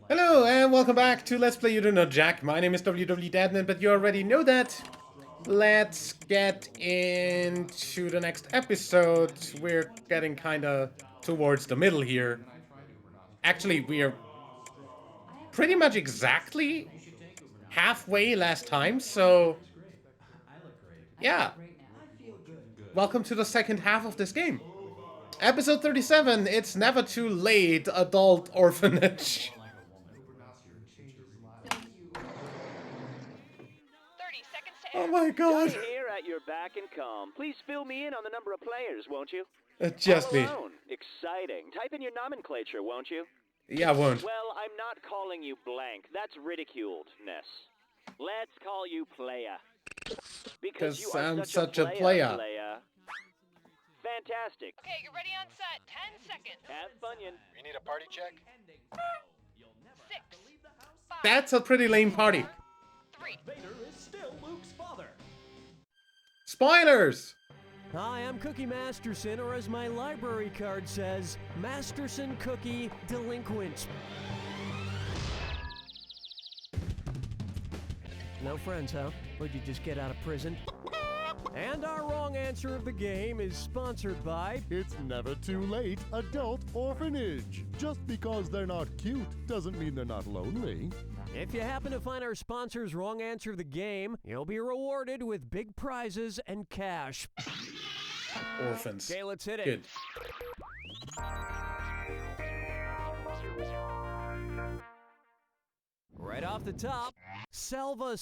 Hello and welcome back to Let's Play You Don't Know Jack. My name is WWDadman, but you already know that. Let's get into the next episode. We're getting kinda towards the middle here. Actually, we are pretty much exactly halfway last time, so yeah. Welcome to the second half of this game. Episode 37, It's Never Too Late, Adult Orphanage. 30 seconds to Oh air. my god. Johnny here at your back and calm. Please fill me in on the number of players, won't you? Just All me. alone. Exciting. Type in your nomenclature, won't you? Yeah, I won't. Well, I'm not calling you blank. That's ridiculedness. Let's call you playa. Because you are I'm such such a player. playa. Fantastic. Okay, get ready on set. 10 seconds. Have Bunyan. You need a party check? 6, 5, That's a pretty lame party. 3. Vader is still Luke's father. Spoilers! Hi, I'm Cookie Masterson, or as my library card says, Masterson Cookie Delinquent. No friends, huh? Would you just get out of prison? And our wrong answer of the game is sponsored by... It's never too late, Adult Orphanage. Just because they're not cute doesn't mean they're not lonely. If you happen to find our sponsor's wrong answer of the game, you'll be rewarded with big prizes and cash. Orphans. Okay, let's hit it. Good. Right off the top, Salve.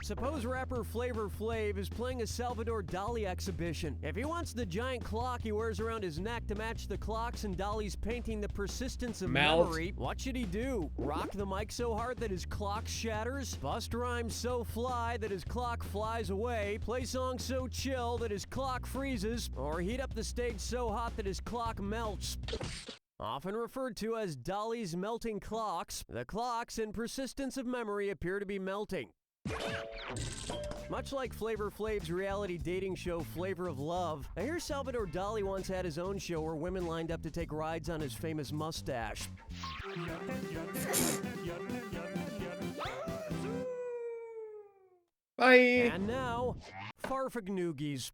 Suppose rapper Flavor Flav is playing a Salvador Dali exhibition. If he wants the giant clock he wears around his neck to match the clocks in Dali's painting The Persistence of Mouth. Memory, what should he do? Rock the mic so hard that his clock shatters? Bust rhymes so fly that his clock flies away? Play songs so chill that his clock freezes? Or heat up the stage so hot that his clock melts? Often referred to as Dali's melting clocks, the clocks in Persistence of Memory appear to be melting. Much like Flavor Flav's reality dating show Flavor of Love, I hear Salvador Dali once had his own show where women lined up to take rides on his famous mustache. Bye! And now, Farfagnoogies.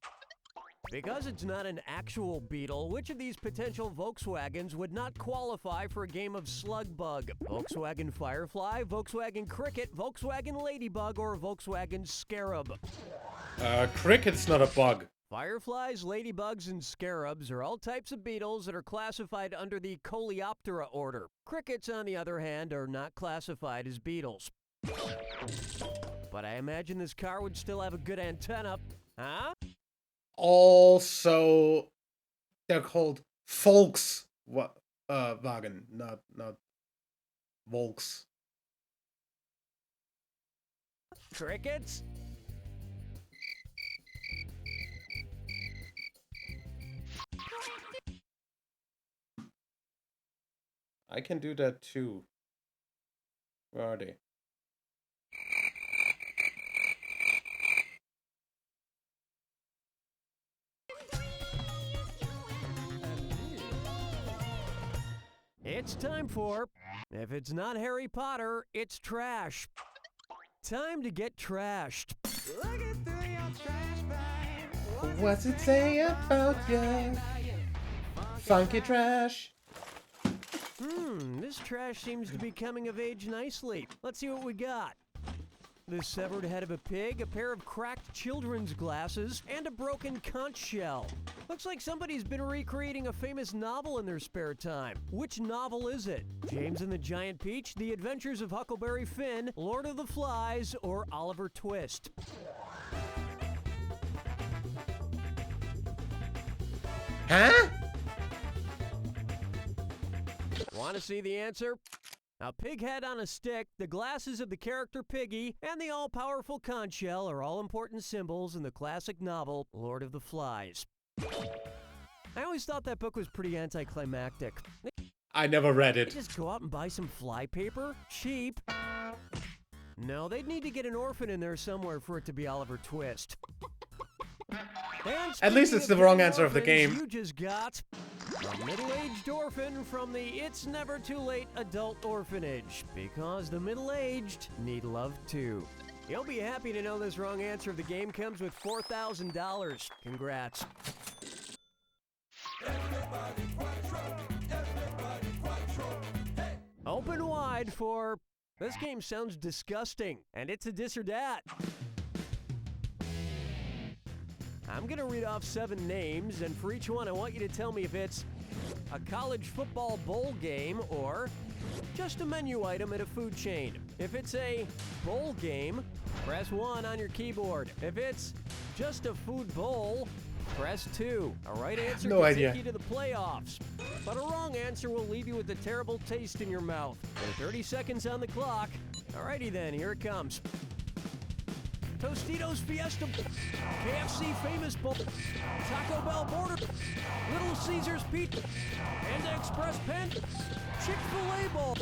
Because it's not an actual beetle, which of these potential Volkswagens would not qualify for a game of Slug Bug? Volkswagen Firefly, Volkswagen Cricket, Volkswagen Ladybug, or Volkswagen Scarab? Cricket's not a bug. Fireflies, ladybugs, and scarabs are all types of beetles that are classified under the Coleoptera order. Crickets, on the other hand, are not classified as beetles. But I imagine this car would still have a good antenna, huh? Also, they're called Volkswagen, not Volks. Crickets? I can do that too. Where are they? It's time for, if it's not Harry Potter, it's trash. Time to get trashed. What's it say about ya? Funky trash. This trash seems to be coming of age nicely. Let's see what we got. The severed head of a pig, a pair of cracked children's glasses, and a broken conch shell. Looks like somebody's been recreating a famous novel in their spare time. Which novel is it? James and the Giant Peach, The Adventures of Huckleberry Finn, Lord of the Flies, or Oliver Twist? Huh? Want to see the answer? A pig head on a stick, the glasses of the character Piggy, and the all-powerful conch shell are all important symbols in the classic novel Lord of the Flies. I always thought that book was pretty anticlimactic. I never read They it. just go out and buy some fly paper? Cheap. No, they'd need to get an orphan in there somewhere for it to be Oliver Twist. And At least speaking it's the of wrong getting answer of the orphans, game. You just got a middle-aged orphan from the It's Never Too Late adult orphanage. Because the middle-aged need love too. You'll be happy to know this wrong answer of the game comes with $4,000. Congrats. Open wide for... This game sounds disgusting, and it's a dis or dat. I'm gonna read off 7 names, and for each one, I want you to tell me if it's a college football bowl game or just a menu item at a food chain. If it's a bowl game, press 1 on your keyboard. If it's just a food bowl, press 2. A right answer No can idea. take you to the playoffs, but a wrong answer will leave you with a terrible taste in your mouth. There are 30 seconds on the clock. Alrighty then, here it comes. Tostitos Fiesta, KFC Famous Bowl, Taco Bell Border, Little Caesars Pizza, Panda Express Pen, Chick-fil-A Bowl,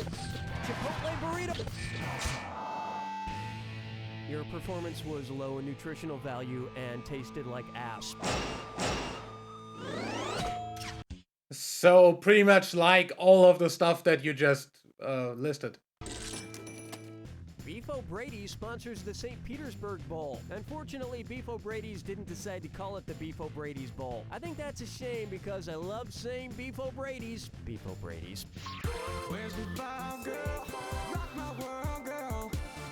Chipotle Burrito. Your performance was low in nutritional value and tasted like ass. So pretty much like all of the stuff that you just listed. Beef O'Brady's sponsors the St. Petersburg Bowl. Unfortunately, Beef O'Brady's didn't decide to call it the Beef O'Brady's Bowl. I think that's a shame because I love saying Beef O'Brady's. Beef O'Brady's. Where's the vibe, girl? Rock my world, girl.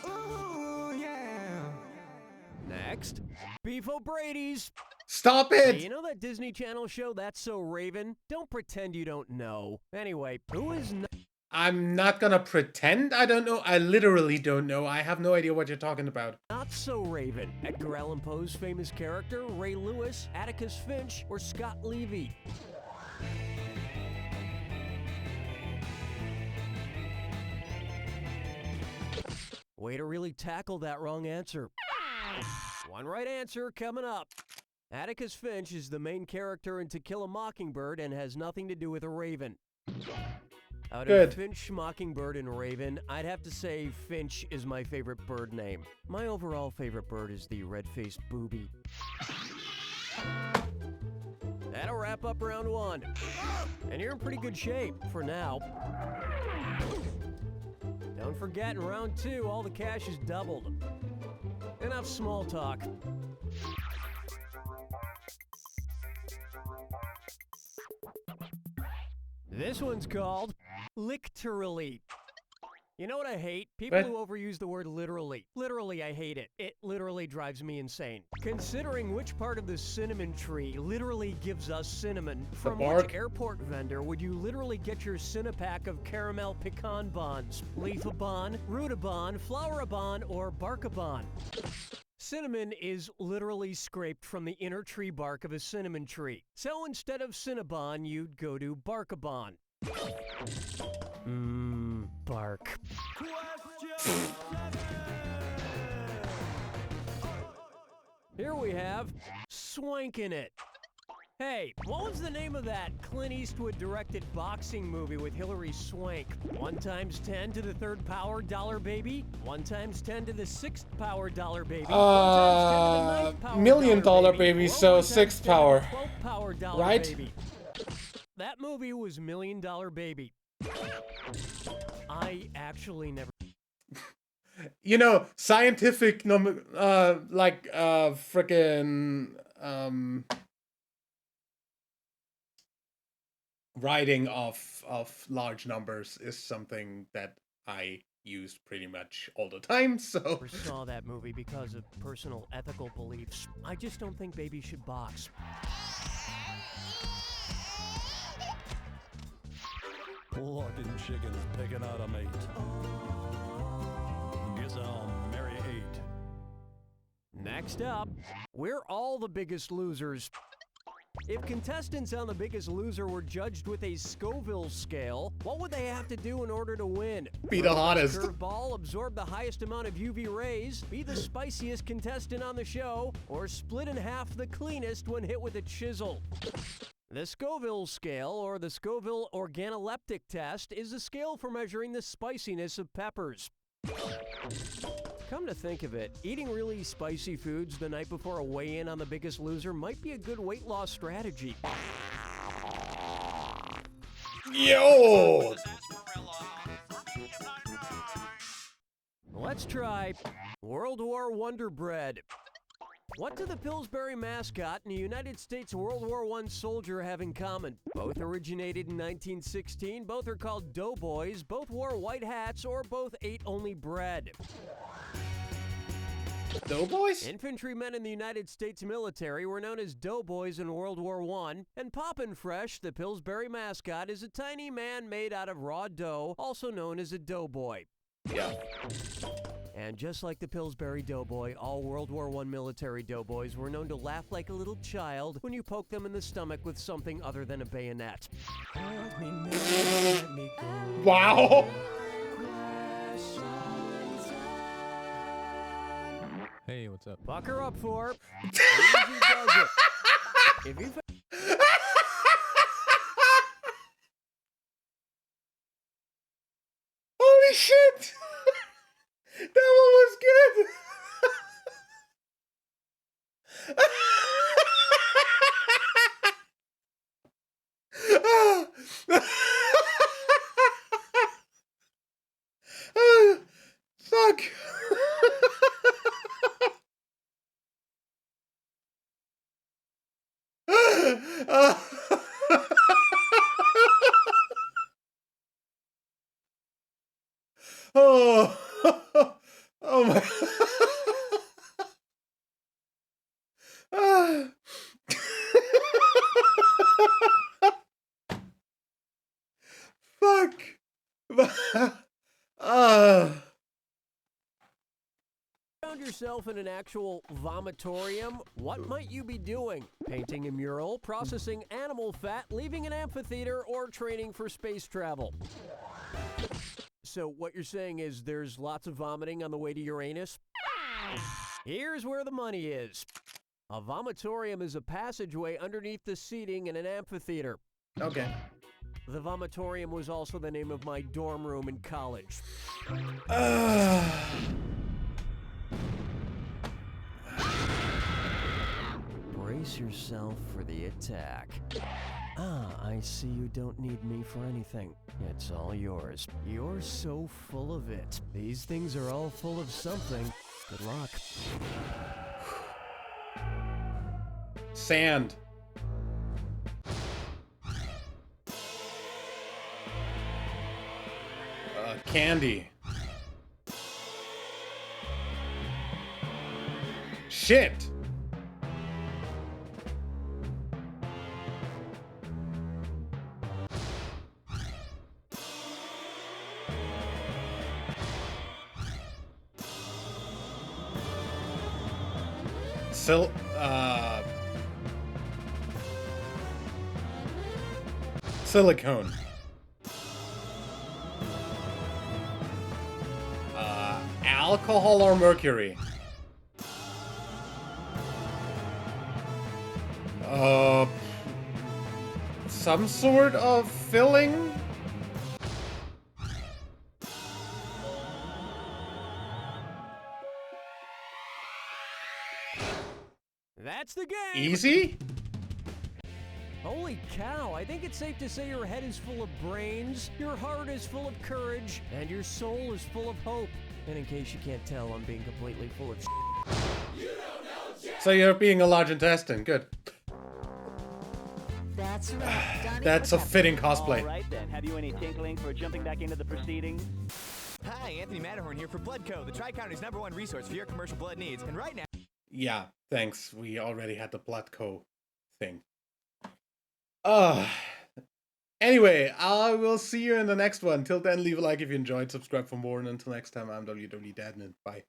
Ooh, yeah. Next, Beef O'Brady's. Stop Hey, it! you know that Disney Channel show That's So Raven? Don't pretend you don't know. Anyway, who is I'm not gonna pretend I don't know. I literally don't know. I have no idea what you're talking about. Not So Raven? Edgar Allan Poe's famous character, Ray Lewis, Atticus Finch, or Scott Levy? Way to really tackle that wrong answer. One right answer coming up. Atticus Finch is the main character in To Kill a Mockingbird and has nothing to do with a raven. Out Good. of Finch, Mockingbird, and Raven, I'd have to say Finch is my favorite bird name. My overall favorite bird is the red-faced booby. That'll wrap up round 1. And you're in pretty good shape for now. Don't forget, in round 2, all the cash is doubled. Enough small talk. This one's called Lictorally. You know what I hate? People What? who overuse the word literally. Literally, I hate it. It literally drives me insane. Considering which part of the cinnamon tree literally gives us cinnamon, from bark? which airport vendor would you literally get your Cinepack of caramel pecan bonds? Leaf-a-bon, root-a-bon, flower-a-bon, or bark-a-bon? Cinnamon is literally scraped from the inner tree bark of a cinnamon tree. So instead of Cinnabon, you'd go to Barkabon. Bark. Here we have Swankin' It. Hey, what was the name of that Clint Eastwood directed boxing movie with Hilary Swank? 1 times 10 to the 3rd power dollar baby? 1 times 10 to the 6th power dollar baby? 1 times 10 to the 9th power $1,000,000 dollar baby, Or so 1 times 6th 10 to the power. 12th power dollar Right? baby. That movie was $1 Million Baby. I actually never. You know, scientific frickin' writing of large numbers is something that I use pretty much all the time, so Never saw that movie because of personal ethical beliefs. I just don't think babies should box. Plucking chickens, picking out a mate. Guess I'll marry 8. Next up, we're all the biggest losers. If contestants on The Biggest Loser were judged with a Scoville scale, what would they have to do in order to win? Be the Throw a hottest. curveball, absorb the highest amount of UV rays, be the spiciest contestant on the show, or split in half the cleanest when hit with a chisel. The Scoville scale, or the Scoville organoleptic test, is a scale for measuring the spiciness of peppers. Come to think of it, eating really spicy foods the night before a weigh-in on The Biggest Loser might be a good weight loss strategy. Yo! Let's try World War Wonder Bread. What do the Pillsbury mascot and the United States World War I soldier have in common? Both originated in 1916, both are called doughboys, both wore white hats, or both ate only bread. Doughboys? Infantrymen in the United States military were known as doughboys in World War I, and Poppin' Fresh, the Pillsbury mascot, is a tiny man made out of raw dough, also known as a doughboy. Yeah. And just like the Pillsbury Doughboy, all World War I military doughboys were known to laugh like a little child when you poke them in the stomach with something other than a bayonet. Wow! Hey, what's up? Bucker up for Easy does it. If you Holy shit! That one was good! Fuck! Oh, oh my. Fuck. found yourself in an actual vomitorium, what might you be doing? Painting a mural, processing animal fat, leaving an amphitheater, or training for space travel? So what you're saying is there's lots of vomiting on the way to Uranus? Here's where the money is. A vomitorium is a passageway underneath the seating in an amphitheater. Okay. The vomitorium was also the name of my dorm room in college. Brace yourself for the attack. Ah, I see you don't need me for anything. It's all yours. You're so full of it. These things are all full of something. Good luck. Sand. Candy. Shit. Silicone. Alcohol or mercury? Some sort of filling? That's the game! Easy? Holy cow, I think it's safe to say your head is full of brains, your heart is full of courage, and your soul is full of hope. And in case you can't tell, I'm being completely full of So you're being a large intestine. Good. That's right. Donnie, That's a what's fitting All cosplay. right then, have you any tinkling for jumping back into the proceedings? Hi, Anthony Matterhorn here for Bloodco, the Tri-County's #1 resource for your commercial blood needs. And right now... Yeah, thanks. We already had the Bloodco thing. Anyway, I will see you in the next one. Till then, leave a like if you enjoyed, subscribe for more, and until next time, I'm WWDadnin. Bye.